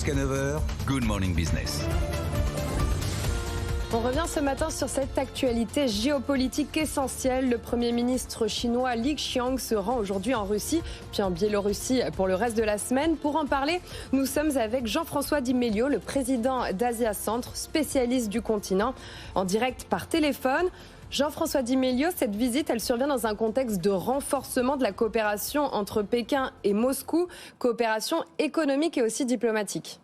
Jusqu'à 9 h, Good Morning Business. On revient ce matin sur cette actualité géopolitique essentielle. Le Premier ministre chinois Li Qiang se rend aujourd'hui en Russie, puis en Biélorussie pour le reste de la semaine. Pour en parler, nous sommes avec Jean-François Di Meglio, le président d'Asia Centre, spécialiste du continent, en direct par téléphone. Jean-François Di Meglio, cette visite, elle survient dans un contexte de renforcement de la coopération entre Pékin et Moscou, coopération économique et aussi diplomatique.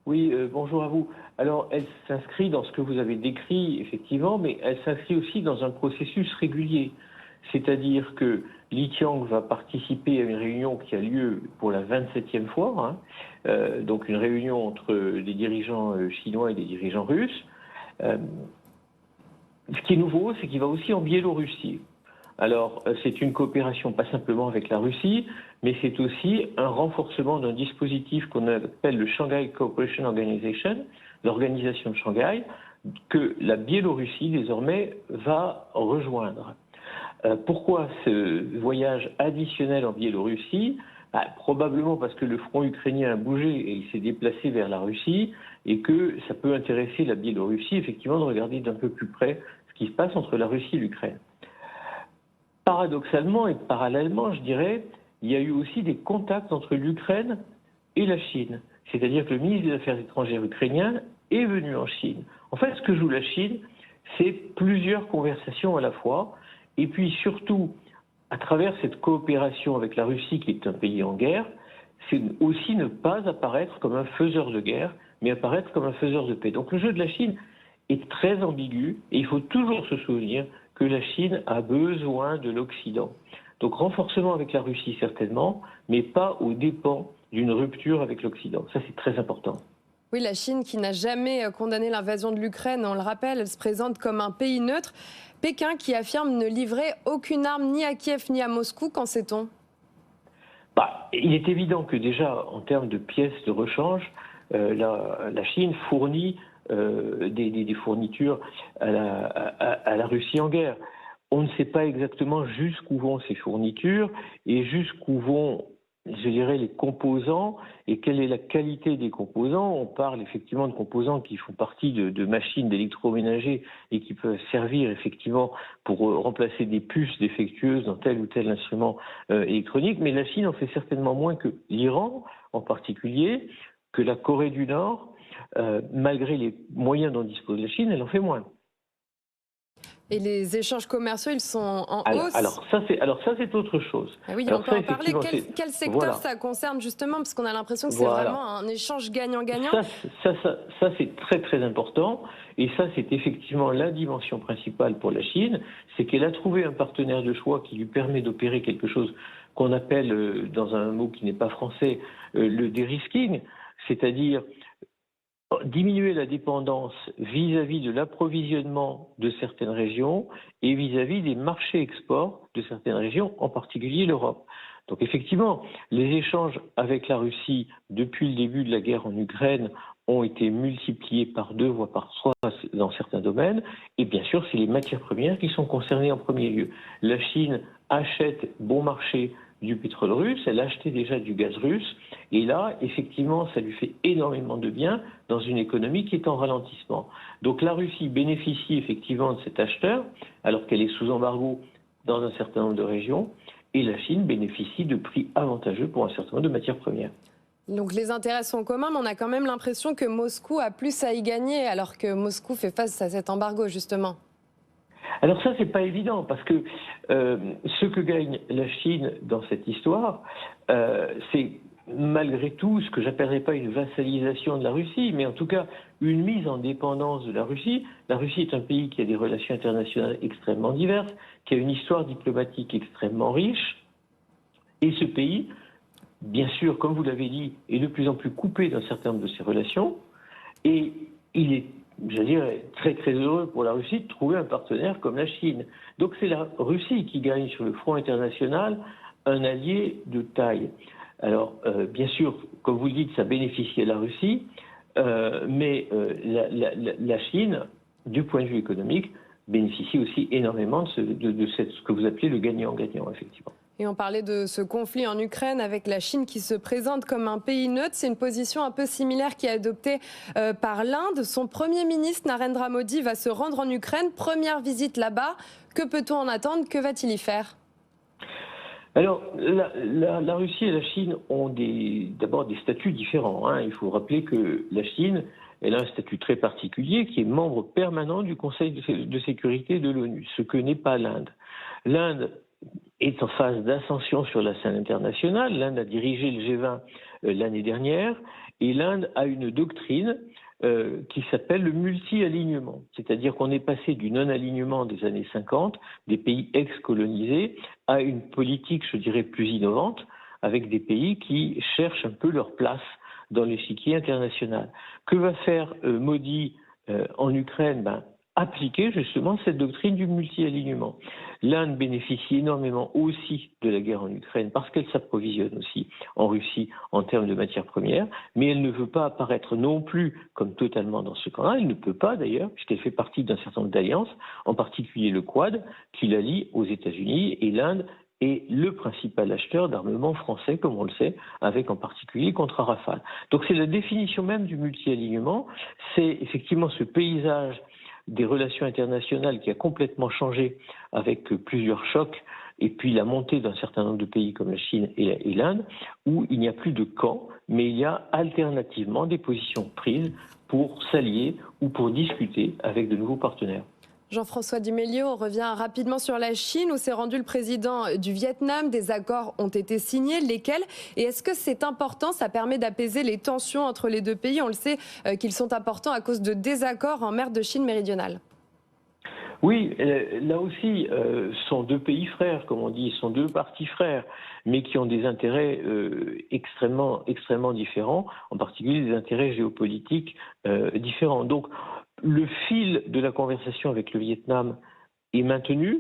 Oui, bonjour à vous. Alors, elle s'inscrit dans ce que vous avez décrit, effectivement, mais elle s'inscrit aussi dans un processus régulier. C'est-à-dire que Li Qiang va participer à une réunion qui a lieu pour la 27e fois, donc une réunion entre des dirigeants chinois et des dirigeants russes. Ce qui est nouveau, c'est qu'il va aussi en Biélorussie. Alors, c'est une coopération pas simplement avec la Russie, mais c'est aussi un renforcement d'un dispositif qu'on appelle le Shanghai Cooperation Organization, l'organisation de Shanghai, que la Biélorussie, désormais, va rejoindre. Pourquoi ce voyage additionnel en Biélorussie ? Probablement parce que le front ukrainien a bougé et il s'est déplacé vers la Russie et que ça peut intéresser la Biélorussie, effectivement, de regarder d'un peu plus près ce qui se passe entre la Russie et l'Ukraine. Paradoxalement et parallèlement, je dirais, il y a eu aussi des contacts entre l'Ukraine et la Chine. C'est-à-dire que le ministre des Affaires étrangères ukrainien est venu en Chine. En fait, ce que joue la Chine, c'est plusieurs conversations à la fois, et puis surtout, à travers cette coopération avec la Russie, qui est un pays en guerre, c'est aussi ne pas apparaître comme un faiseur de guerre, mais apparaître comme un faiseur de paix. Donc le jeu de la Chine est très ambigu, et il faut toujours se souvenir que la Chine a besoin de l'Occident. Donc renforcement avec la Russie certainement, mais pas aux dépens d'une rupture avec l'Occident. Ça, c'est très important. Oui, la Chine qui n'a jamais condamné l'invasion de l'Ukraine, on le rappelle, elle se présente comme un pays neutre. Pékin qui affirme ne livrer aucune arme ni à Kiev ni à Moscou, qu'en sait-on ? Il est évident que déjà, en termes de pièces de rechange, la Chine fournit des fournitures à la Russie en guerre. On ne sait pas exactement jusqu'où vont ces fournitures et jusqu'où vont, je dirais, les composants et quelle est la qualité des composants. On parle effectivement de composants qui font partie de machines d'électroménager et qui peuvent servir effectivement pour remplacer des puces défectueuses dans tel ou tel instrument électronique. Mais la Chine en fait certainement moins que l'Iran en particulier, que la Corée du Nord. Malgré les moyens dont dispose la Chine, elle en fait moins. Et les échanges commerciaux, ils sont en hausse. Alors ça, c'est autre chose. Ah oui, on peut en parler. Quel secteur ça concerne justement ? Parce qu'on a l'impression que c'est vraiment un échange gagnant-gagnant. Ça, c'est très très important. Et ça, c'est effectivement la dimension principale pour la Chine. C'est qu'elle a trouvé un partenaire de choix qui lui permet d'opérer quelque chose qu'on appelle, dans un mot qui n'est pas français, le de-risking, c'est-à-dire diminuer la dépendance vis-à-vis de l'approvisionnement de certaines régions et vis-à-vis des marchés export de certaines régions, en particulier l'Europe. Donc effectivement, les échanges avec la Russie depuis le début de la guerre en Ukraine ont été multipliés par 2, voire par 3 dans certains domaines. Et bien sûr, c'est les matières premières qui sont concernées en premier lieu. La Chine achète bon marché du pétrole russe, elle achetait déjà du gaz russe, et là, effectivement, ça lui fait énormément de bien dans une économie qui est en ralentissement. Donc la Russie bénéficie effectivement de cet acheteur, alors qu'elle est sous embargo dans un certain nombre de régions, et la Chine bénéficie de prix avantageux pour un certain nombre de matières premières. Donc les intérêts sont communs, mais on a quand même l'impression que Moscou a plus à y gagner, alors que Moscou fait face à cet embargo, justement. Alors ça, c'est pas évident, parce que ce que gagne la Chine dans cette histoire, c'est malgré tout ce que j'appellerais pas une vassalisation de la Russie, mais en tout cas une mise en dépendance de la Russie. La Russie est un pays qui a des relations internationales extrêmement diverses, qui a une histoire diplomatique extrêmement riche, et ce pays, bien sûr, comme vous l'avez dit, est de plus en plus coupé d'un certain nombre de ses relations, et il est, je dirais, très très heureux pour la Russie de trouver un partenaire comme la Chine. Donc c'est la Russie qui gagne sur le front international un allié de taille. Alors bien sûr, comme vous le dites, ça bénéficie à la Russie, mais la Chine, du point de vue économique, bénéficie aussi énormément de ce que vous appelez le gagnant-gagnant, effectivement. Et on parlait de ce conflit en Ukraine avec la Chine qui se présente comme un pays neutre. C'est une position un peu similaire qui est adoptée par l'Inde. Son Premier ministre, Narendra Modi, va se rendre en Ukraine. Première visite là-bas. Que peut-on en attendre? Que va-t-il y faire? Alors, la Russie et la Chine ont d'abord des statuts différents, hein. Il faut rappeler que la Chine, elle a un statut très particulier qui est membre permanent du Conseil de sécurité de l'ONU, ce que n'est pas l'Inde. L'Inde est en phase d'ascension sur la scène internationale. L'Inde a dirigé le G20 l'année dernière et l'Inde a une doctrine qui s'appelle le multi-alignement. C'est-à-dire qu'on est passé du non-alignement des années 50, des pays ex-colonisés, à une politique, je dirais, plus innovante, avec des pays qui cherchent un peu leur place dans l'échiquier international. Que va faire Modi en Ukraine? Appliquer justement cette doctrine du multi-alignement. L'Inde bénéficie énormément aussi de la guerre en Ukraine parce qu'elle s'approvisionne aussi en Russie en termes de matières premières, mais elle ne veut pas apparaître non plus comme totalement dans ce camp-là. Elle ne peut pas d'ailleurs, puisqu'elle fait partie d'un certain nombre d'alliances, en particulier le Quad, qui la lie aux États-Unis, et l'Inde est le principal acheteur d'armement français, comme on le sait, avec en particulier contre Rafale. Donc c'est la définition même du multi-alignement, c'est effectivement ce paysage des relations internationales qui a complètement changé avec plusieurs chocs et puis la montée d'un certain nombre de pays comme la Chine et l'Inde, où il n'y a plus de camp, mais il y a alternativement des positions prises pour s'allier ou pour discuter avec de nouveaux partenaires. Jean-François Duméliot, on revient rapidement sur la Chine où s'est rendu le président du Vietnam. Des accords ont été signés, lesquels? Et est-ce que c'est important? Ça permet d'apaiser les tensions entre les deux pays. On le sait qu'ils sont importants à cause de désaccords en mer de Chine méridionale. Oui, là aussi, ce sont deux pays frères, comme on dit, ce sont deux partis frères, mais qui ont des intérêts extrêmement différents, en particulier des intérêts géopolitiques différents. Donc, le fil de la conversation avec le Vietnam est maintenu.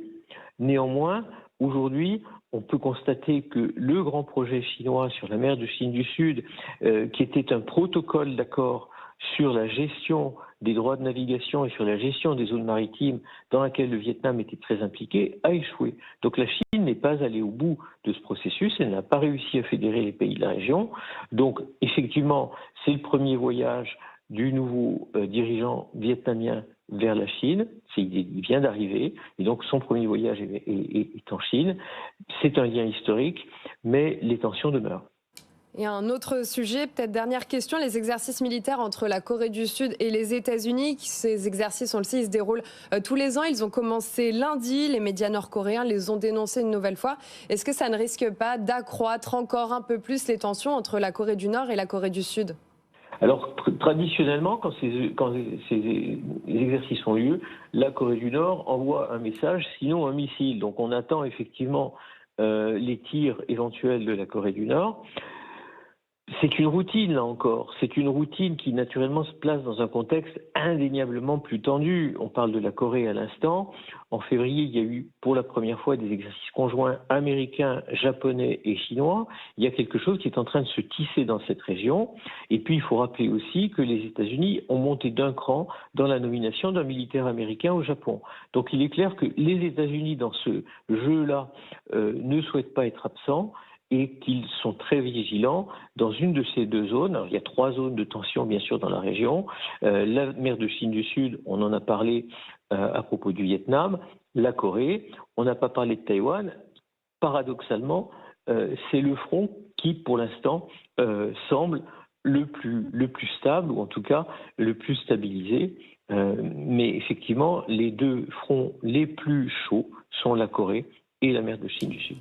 Néanmoins, aujourd'hui, on peut constater que le grand projet chinois sur la mer de Chine du Sud, qui était un protocole d'accord sur la gestion des droits de navigation et sur la gestion des zones maritimes dans laquelle le Vietnam était très impliqué, a échoué. Donc la Chine n'est pas allée au bout de ce processus, elle n'a pas réussi à fédérer les pays de la région. Donc effectivement, c'est le premier voyage du nouveau dirigeant vietnamien vers la Chine. Il vient d'arriver, et donc son premier voyage est en Chine. C'est un lien historique, mais les tensions demeurent. Et un autre sujet, peut-être dernière question, les exercices militaires entre la Corée du Sud et les États-Unis. Ces exercices, on le sait, ils se déroulent tous les ans. Ils ont commencé lundi, les médias nord-coréens les ont dénoncés une nouvelle fois. Est-ce que ça ne risque pas d'accroître encore un peu plus les tensions entre la Corée du Nord et la Corée du Sud ? Alors, traditionnellement, quand ces exercices ont lieu, la Corée du Nord envoie un message, sinon un missile. Donc, on attend effectivement les tirs éventuels de la Corée du Nord. C'est une routine, là encore. C'est une routine qui, naturellement, se place dans un contexte indéniablement plus tendu. On parle de la Corée à l'instant. En février, il y a eu pour la première fois des exercices conjoints américains, japonais et chinois. Il y a quelque chose qui est en train de se tisser dans cette région. Et puis, il faut rappeler aussi que les États-Unis ont monté d'un cran dans la nomination d'un militaire américain au Japon. Donc, il est clair que les États-Unis, dans ce jeu-là, ne souhaitent pas être absents, et qu'ils sont très vigilants dans une de ces deux zones. Alors, il y a 3 zones de tension, bien sûr, dans la région. La mer de Chine du Sud, on en a parlé à propos du Vietnam. La Corée, on n'a pas parlé de Taïwan. Paradoxalement, c'est le front qui, pour l'instant, semble le plus stable, ou en tout cas le plus stabilisé. Mais effectivement, les deux fronts les plus chauds sont la Corée et la mer de Chine du Sud.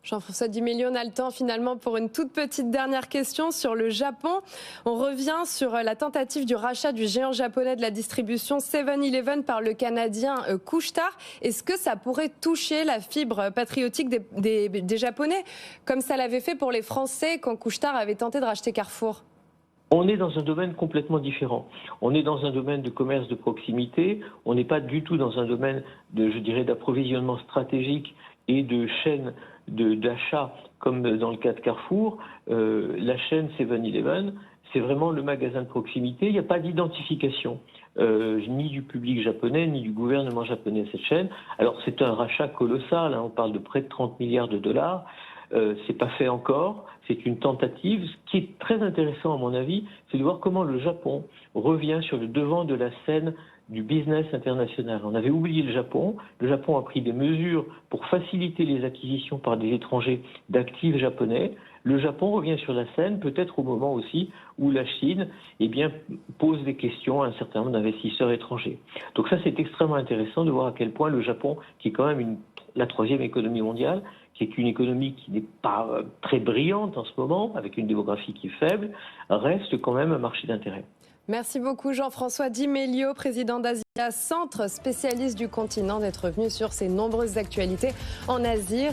Jean-François Duméliot, on a le temps finalement pour une toute petite dernière question sur le Japon. On revient sur la tentative du rachat du géant japonais de la distribution 7-Eleven par le Canadien Couche-Tard. Est-ce que ça pourrait toucher la fibre patriotique des Japonais, comme ça l'avait fait pour les Français quand Couche-Tard avait tenté de racheter Carrefour ? On est dans un domaine complètement différent. On est dans un domaine de commerce de proximité. On n'est pas du tout dans un domaine d'approvisionnement stratégique et de chaîne d'achat comme dans le cas de Carrefour. La chaîne 7-Eleven, c'est vraiment le magasin de proximité. Il n'y a pas d'identification ni du public japonais, ni du gouvernement japonais à cette chaîne. Alors c'est un rachat colossal, hein, on parle de près de 30 milliards de dollars. C'est pas fait encore, c'est une tentative. Ce qui est très intéressant à mon avis, c'est de voir comment le Japon revient sur le devant de la scène du business international. On avait oublié le Japon a pris des mesures pour faciliter les acquisitions par des étrangers d'actifs japonais. Le Japon revient sur la scène, peut-être au moment aussi où la Chine pose des questions à un certain nombre d'investisseurs étrangers. Donc ça, c'est extrêmement intéressant de voir à quel point le Japon, qui est quand même la troisième économie mondiale, qui est une économie qui n'est pas très brillante en ce moment, avec une démographie qui est faible, reste quand même un marché d'intérêt. Merci beaucoup Jean-François Di Meglio, président d'Asia Centre, spécialiste du continent, d'être venu sur ces nombreuses actualités en Asie.